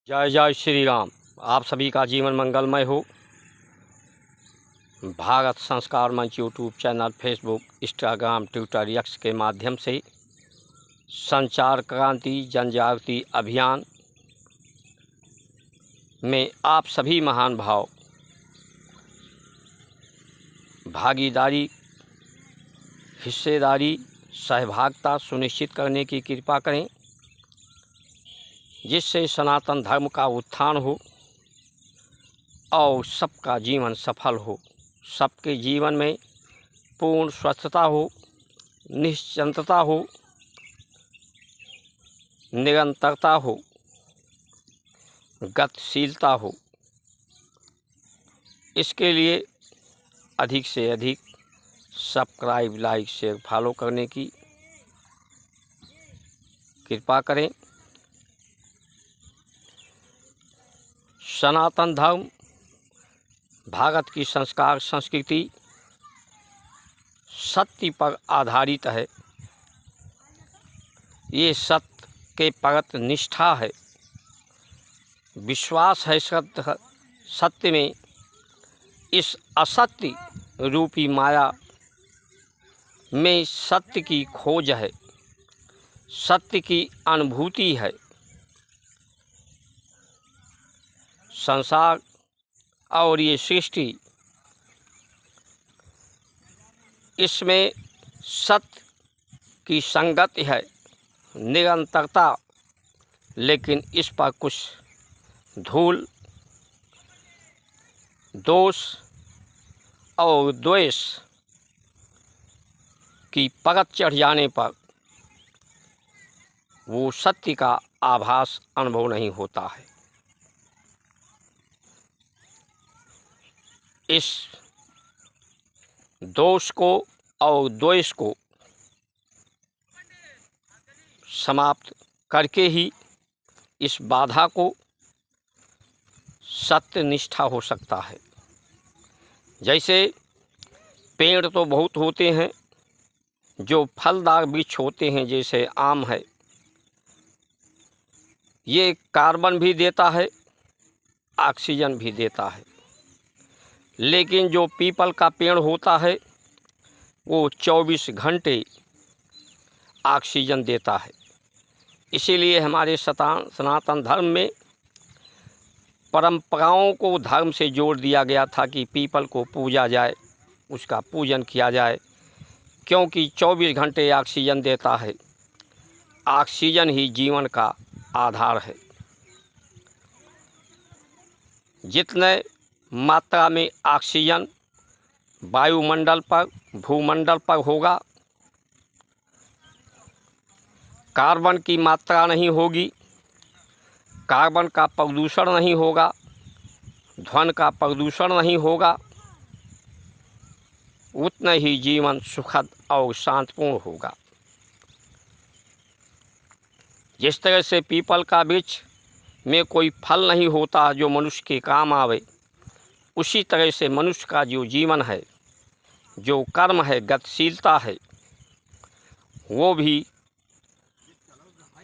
जय जय श्री राम। आप सभी का जीवन मंगलमय हो। भारत संस्कार मंच YouTube channel, Facebook, Instagram, Twitter, x के माध्यम से संचार क्रांति जन जागृति अभियान में आप सभी महान भाव भागीदारी, हिस्सेदारी, सहभागिता सुनिश्चित करने की कृपा करें, जिससे सनातन धर्म का उत्थान हो और सबका जीवन सफल हो, सबके जीवन में पूर्ण स्वस्थता हो, निश्चिंतता हो, निरंतरता हो, गतिशीलता हो। इसके लिए अधिक से अधिक सब्सक्राइब, लाइक, शेयर, फॉलो करने की कृपा करें। सनातन धर्म भारत की संस्कार संस्कृति सत्य पर आधारित है। ये सत्य के प्रति निष्ठा है, विश्वास है सत्य में। इस असत्य रूपी माया में सत्य की खोज है, सत्य की अनुभूति है। संसार और ये सृष्टि, इसमें सत्य की संगति है, निरंतरता, लेकिन इस पर कुछ धूल, दोष और द्वेष की परत चढ़ जाने पर वो सत्य का आभास अनुभव नहीं होता है। इस दोष को और द्वेष को समाप्त करके ही इस बाधा को सत्य निष्ठा हो सकता है। जैसे पेड़ तो बहुत होते हैं, जो फलदार वृक्ष होते हैं, जैसे आम है, ये कार्बन भी देता है, ऑक्सीजन भी देता है। लेकिन जो पीपल का पेड़ होता है वो 24 घंटे ऑक्सीजन देता है। इसीलिए हमारे सनातन धर्म में परंपराओं को धर्म से जोड़ दिया गया था कि पीपल को पूजा जाए, उसका पूजन किया जाए, क्योंकि 24 घंटे ऑक्सीजन देता है। ऑक्सीजन ही जीवन का आधार है। जितने मात्रा में ऑक्सीजन वायुमंडल पर, भूमंडल पर होगा, कार्बन की मात्रा नहीं होगी, कार्बन का प्रदूषण नहीं होगा, ध्वनि का प्रदूषण नहीं होगा, उतना ही जीवन सुखद और शांतिपूर्ण होगा। जिस तरह से पीपल का वृक्ष में कोई फल नहीं होता जो मनुष्य के काम आवे, उसी तरह से मनुष्य का जो जीवन है, जो कर्म है, गतिशीलता है, वो भी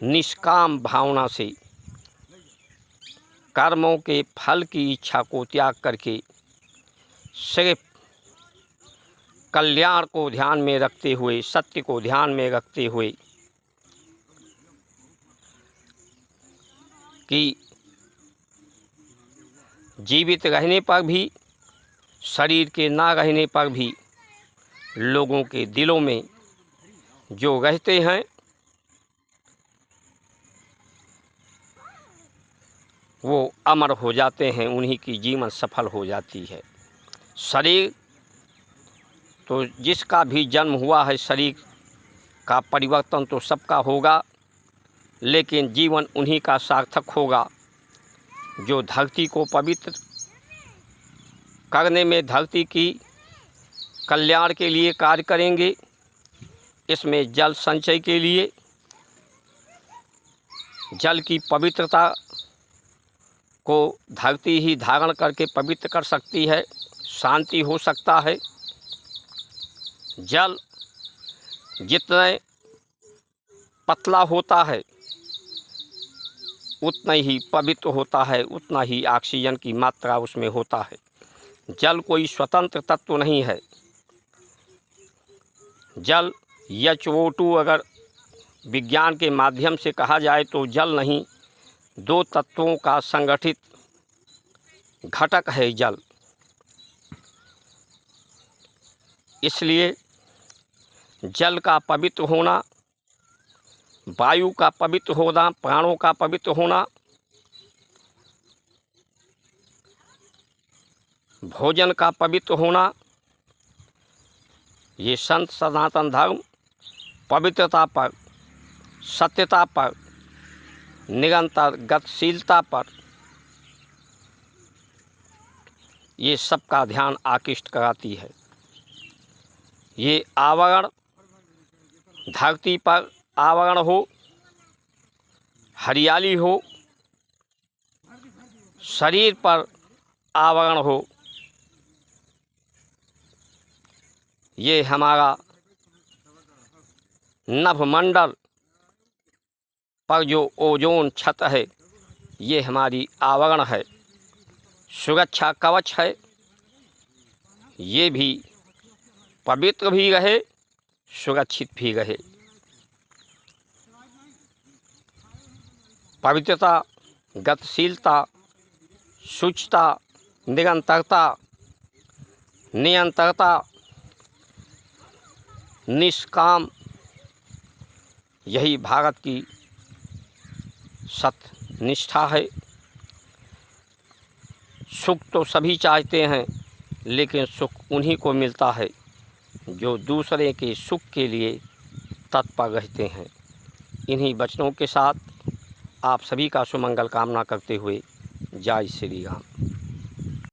निष्काम भावना से कर्मों के फल की इच्छा को त्याग करके सिर्फ कल्याण को ध्यान में रखते हुए, सत्य को ध्यान में रखते हुए कि जीवित रहने पर भी, शरीर के ना रहने पर भी लोगों के दिलों में जो रहते हैं वो अमर हो जाते हैं, उन्हीं की जीवन सफल हो जाती है। शरीर तो जिसका भी जन्म हुआ है, शरीर का परिवर्तन तो सबका होगा, लेकिन जीवन उन्हीं का सार्थक होगा जो धरती को पवित्र करने में, धरती की कल्याण के लिए कार्य करेंगे। इसमें जल संचय के लिए, जल की पवित्रता को धरती ही धारण करके पवित्र कर सकती है, शांति हो सकता है। जल जितने पतला होता है, उतना ही पवित्र होता है, उतना ही ऑक्सीजन की मात्रा उसमें होता है। जल कोई स्वतंत्र तत्व नहीं है। जल H2O अगर विज्ञान के माध्यम से कहा जाए तो जल नहीं, 2 तत्वों का संगठित घटक है जल। इसलिए जल का पवित्र होना, वायु का पवित्र होना, प्राणों का पवित्र होना, भोजन का पवित्र होना, ये संत सनातन धर्म पवित्रता पर, सत्यता पर, निरंतर गतिशीलता पर ये सबका ध्यान आकृष्ट कराती है। ये आवरण, धरती पर आवरण हो, हरियाली हो, शरीर पर आवरण हो, ये हमारा नभमंडल पर जो ओजोन छत है, ये हमारी आवरण है, सुरक्षा कवच है। ये भी पवित्र भी रहे, सुरक्षित भी रहे। पवित्रता, गतिशीलता, शुचिता, निरंतरता, निरंतरता, निष्काम, यही भारत की सत्य निष्ठा है। सुख तो सभी चाहते हैं, लेकिन सुख उन्हीं को मिलता है जो दूसरे के सुख के लिए तत्पर रहते हैं। इन्हीं वचनों के साथ आप सभी का सुमंगल कामना करते हुए जय श्री राम।